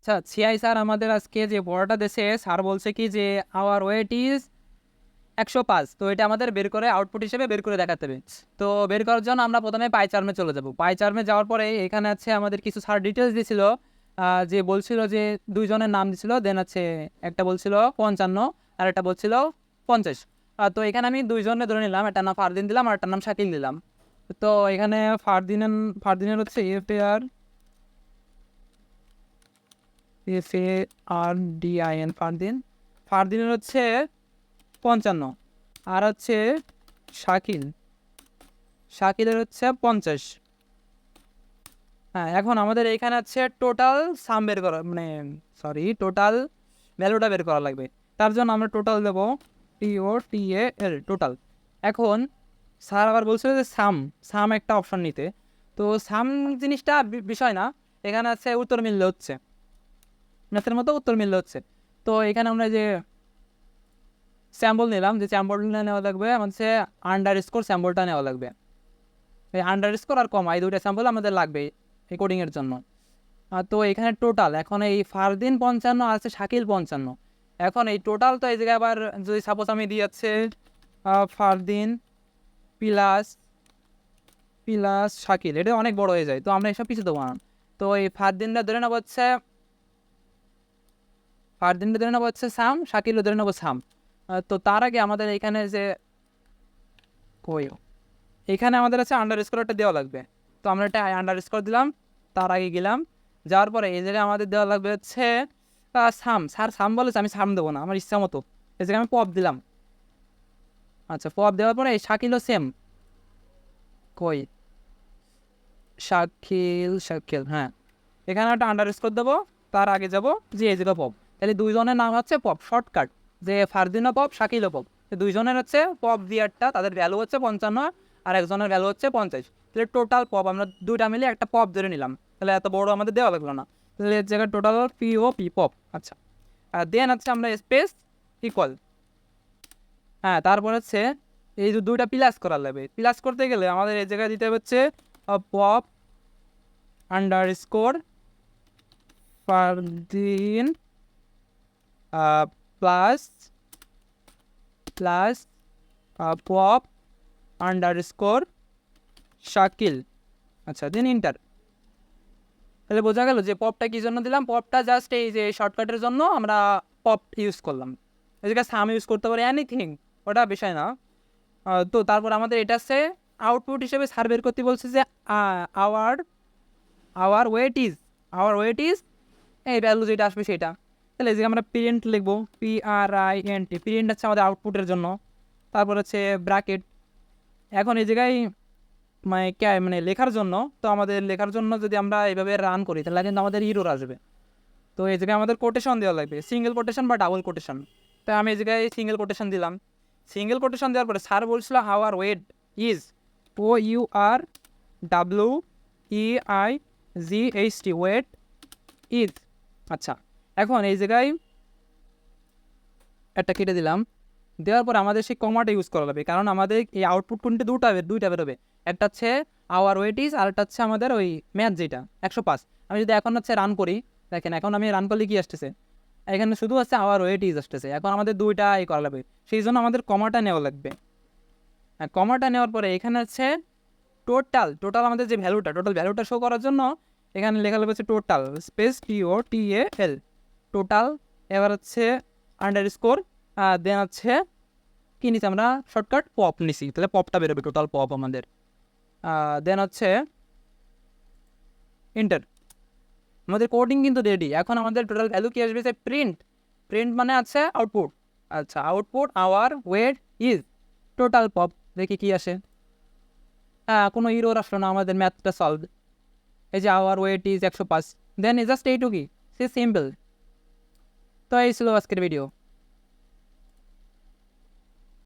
আচ্ছা, CI sir আমাদের আজকে যে পড়াটা দিয়েছে, স্যার বলছে কি যে আওয়ার ওয়েট ইজ 105। তো এটা আমাদের বের করে আউটপুট হিসেবে বের করে দেখাতে হবে। তো বের করার জন্য আমরা প্রথমে পাই চার্মে চলে যাব। পাই চার্মে যাওয়ার পরে এখানে আছে আমাদের কিছু স্যার ডিটেলস দিয়েছিল, যে বলছিল যে দুইজনের নাম দিছিল, দেন আছে একটা বলছিল 55 আর একটা বলছিল 50। তো এখানে আমি দুইজনে ধরে নিলাম, একটা নাম ফারদিন দিলাম আর একটা নাম শাকিল দিলাম। তো এখানে ফারদিনের হচ্ছে FARDIN ফারদিন। ফারদিনের হচ্ছে 55 আর হচ্ছে শাকিলের হচ্ছে 50। হ্যাঁ, এখন আমাদের এখানে হচ্ছে টোটাল সাম বের করা, মানে টোটাল ভ্যালুটা বের করা লাগবে। তার জন্য আমরা টোটাল দেবো TOTAL টোটাল। এখন স্যার আবার বলছিল যে সাম একটা অপশন নিতে। তো সাম জিনিসটা বিষয় না, এখানে আছে উত্তর মিললে হচ্ছে, ম্যাথের মতো উত্তর মিললে হচ্ছে। তো এখানে আমরা যে স্যাম্পল নিলাম, যে স্যাম্পলটা নেওয়া লাগবে আমাদের আন্ডার স্কোর স্যাম্পলটা নেওয়া লাগবে। এই আন্ডার স্কোর আর কমা এই দুইটা স্যাম্পল আমাদের লাগবে এই কোডিংয়ের জন্য। তো এখানে টোটাল এখন এই ফারদিন 55 আছে শাকিল 55। এখন এই টোটাল তো এই জায়গায় আবার যদি সাপোজ আমি দিয়ে যাচ্ছে ফারদিন প্লাস প্লাস শাকিল, এটা অনেক বড় হয়ে যায়, তো আমরা এসব কিছু দেবো না। তো এই ফারদিনটা ধরে নেবো হচ্ছে সাম, শাকিলও ধরে নেবো সাম। তো তার আগে আমাদের এখানে যে কই এখানে আমাদের আছে আন্ডার স্কোরটা দেওয়া লাগবে। তো আমরা একটা আন্ডার স্কোর দিলাম, তার আগে গেলাম, যাওয়ার পরে এই জায়গায় আমাদের দেওয়া লাগবে হচ্ছে সাম বলেছে, আমি সাম দেবো না, আমার ইচ্ছা মতো এই জায়গায় আমি পপ দিলাম। আচ্ছা, পপ দেওয়ার পরে শাকিলও সেম, কই শাকিল হ্যাঁ, এখানে একটা আন্ডার স্কোর দেবো, তার আগে যাব যে এই জায়গায় পপ। তাহলে দুইজনের নাম হচ্ছে পপ, শর্টকাট, যে ফারদিনও পপ শাকিলও পপ। দুইজনের হচ্ছে পপ দিয়ারটা, তাদের ভ্যালু হচ্ছে 55 আর একজনের ভ্যালু হচ্ছে 50। তাহলে টোটাল পপ আমরা দুইটা মিলে একটা পপ ধরে নিলাম, তাহলে এত বড় আমাদের দেওয়া লাগলো না। তাহলে এর জায়গায় টোটাল POP পপ। আচ্ছা, আর দেন হচ্ছে আমরা স্পেস ইকুয়াল, হ্যাঁ, তারপর হচ্ছে এই যে দুইটা প্লাস করা লাগবে। প্লাস করতে গেলে আমাদের এই জায়গায় দিতে হচ্ছে pop under score Fardin plus plus pop under score Shakil. আচ্ছা, দেন ইন্টার। তাহলে বোঝা গেল যে পপটা কী জন্য দিলাম। পপটা জাস্ট এই যে শর্টকাটের জন্য আমরা পপ ইউজ করলাম। এই জায়গায় সাম ইউজ করতে পারি, এনিথিং, ওটা বিষয় না। তো তারপর আমাদের এটা আছে আউটপুট হিসেবে সার্ভে করতে বলছে যে আওয়ার আওয়ার ওয়েট ইজ এই ভ্যালু যেটা আসবে সেটা। তাহলে এই যে আমরা প্রিন্ট লিখবো, PRINT, প্রিন্ট হচ্ছে আমাদের আউটপুটের জন্য। তারপর হচ্ছে ব্র্যাকেট। এখন এই জায়গায় মানে লেখার জন্য, তো আমাদের লেখার জন্য যদি আমরা এইভাবে রান করি তাহলে কিন্তু আমাদের ইরর আসবে। তো এই জায়গায় আমাদের কোটেশন দেওয়া লাগবে, সিঙ্গেল কোটেশন বা ডাবল কোটেশন। তো আমি এই জায়গায় সিঙ্গেল কোটেশন দিলাম। সিঙ্গেল কোটেশন দেওয়ার পরে স্যার বলছিল our weight is OURWEIGHT weight is. আচ্ছা, এখন এই জায়গায় একটা কেটে দিলাম। দেওয়ার পর আমাদের সেই কমাটা ইউজ করা লাগবে, কারণ আমাদের এই আউটপুট কোনটা দুইটা বেরোবে। একটা হচ্ছে আওয়ার ওয়েট ইজ আর একটা হচ্ছে আমাদের ওই ম্যাথ যেটা 105। আমি যদি এখন হচ্ছে রান করি, দেখেন এখন আমি রান করলে কি আসতেছে, এখানে শুধু হচ্ছে আওয়ার ওয়েট ইজ আসতেছে। এখন আমাদের দুইটা করা লাগবে, সেই জন্য আমাদের কমাটা নেওয়া লাগবে। হ্যাঁ, কমাটা নেওয়ার পরে এখানে হচ্ছে টোটাল আমাদের যে টোটাল ভ্যালুটা শো করার জন্য এখানে লেখা লাগবে হচ্ছে টোটাল স্পেস TOTAL টোটাল। এবার হচ্ছে আন্ডার স্কোর, দেন হচ্ছে কী নিচ্ছি আমরা শর্টকাট পপ নিছি, তাহলে পপটা বেরোবে, টোটাল পপ আমাদের। দেন হচ্ছে ইন্টার। আমাদের কোডিং কিন্তু রেডি। এখন আমাদের টোটাল ভ্যালু কি আসবে, প্রিন্ট মানে আছে আউটপুট। আচ্ছা, output our weight is total pop, দেখি কি আসে। কোনো ইরোর আসলো না, আমাদের ম্যাথটা সলভ। এই যে our weight is 105, then just এইটুকুই, সে সিম্পল। তো এই ছিল আজকের ভিডিও।